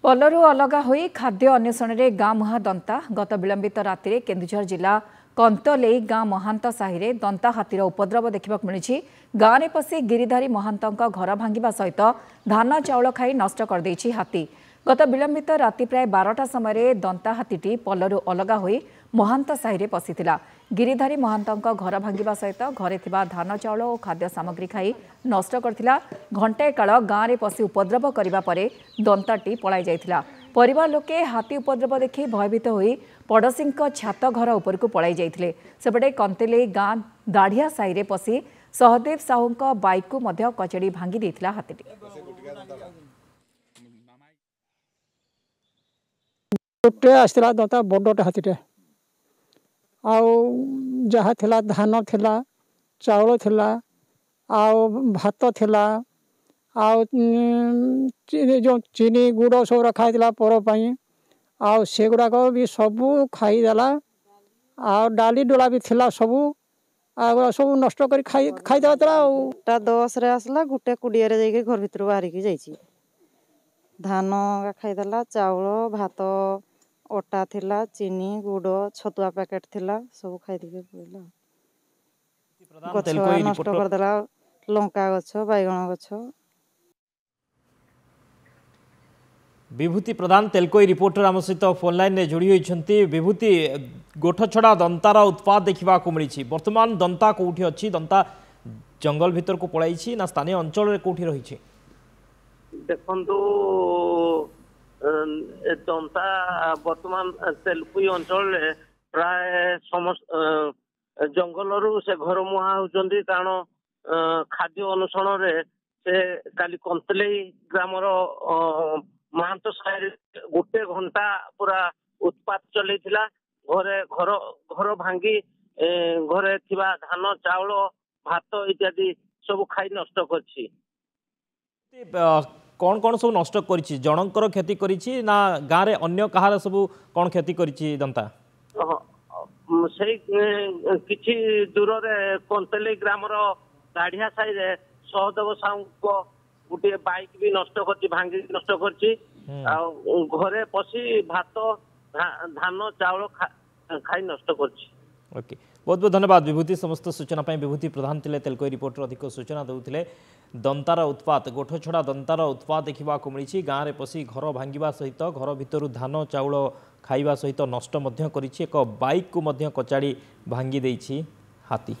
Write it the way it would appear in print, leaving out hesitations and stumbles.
पलरू अलगा होई खाद्य अन्वेषण में गाँ मुहा दंता गत विलंबित राति केन्दुझर जिला कंतलेई गाँ महांत साहि दंता हाथीर उपद्रव देखा मिली। गाँव में पशि गिरिधारी महांत घर भांगा सहित धान चाउल खाई नष्ट करदेछि हाथी। गत विलंबित राति प्राय 12टा समय दंता हाथीटी पलरू अलगा होई महांत साहि पशिथिला। गिरिधारी महांत घर भांगा सहित घरे थिबा धान चाउल और खाद्य सामग्री खाई नष्ट करथिला। घंटाए काल गाँव में पशि उपद्रव करबा परे दंताटी पलाई जाइथिला। परिवार लोके हाथी उपद्रव देखि भयभीत होई पड़ोशी छात घर उपरकू पलाई जाइथिले। सेपटे कंतेलेई गाँ दाढ़िया साहि पशि सहदेव साहू बाइक को मध्य कचड़ी भांगी देथिला हाथीटी। आसला दंता बड़टे हाथीटे आउ जहाँ थिला धान थिला चाउल थिला आउ भात थिला आउ जो चीनी गुड़ सब रखाई परपाई आउ से गुड़ाक भी सबू खाईदेला आ डाली डोला भी थिला सबू आ सब नष्ट कर खाईदेला। 10 रे आसला गुटे 20 रे जाके घर भीतर बाहरिकी जाइछि। धान खाईदेला चाउल भात ओटा थिला चीनी गुड़ छतुआ पैकेट थिला सब खाई देके पड़ला। गछ नष्ट करदेला लंका गछ बैगण गछ। विभूति प्रधान तेलकोई रिपोर्टर आम सहित फोन लाइन में जोड़ी होती। विभूति गोठ छड़ा दंतार उत्पाद देखा मिली बर्तमान दंता कौटी अच्छी दंता जंगल भीतर को पलाई ना स्थानीय अंचल कौटी रही देखु दंता बर्तमान तेलकोई अंचल प्राय समस्त जंगल से घर मुहा होती कारण खाद्य अनुसरण से काली कंतलेई ग्रामर महांत साहि गोटे घंटा पूरा उत्पात चलई घरे घर घर भांगी घरे थिबा धान चाउल भात इत्यादि सब खाई नष्ट करछि। कौन कौन सब नष्ट करिछि जनकर क्षति करिछि ना गाँ रे अन्य कहार सब कौन क्षति करिछि दंता से किछि दूर रे कंतलेई ग्रामर दाढ़िया साहि रे सहदेव साहू को गोटे बाइक भी नष्ट करछि भांगी नष्ट करछि घरे पशि भात धान चाउल खाई नष्ट करछि। ओके बहुत बहुत धन्यवाद विभूति समस्त सूचना पाई। विभूति प्रधान थिले तेलकोई रिपोर्टर अधिक सूचना देउथिले। दंतार उत्पात गोठ छड़ा दंतार उत्पात देखा मिली। गाँव में पशि घर भांगा सहित घर भितर धान चाउल खाइबा सहित नष्ट करिछि। एक बाइक को मध्य कचाड़ी भांगी देइछि हाथी।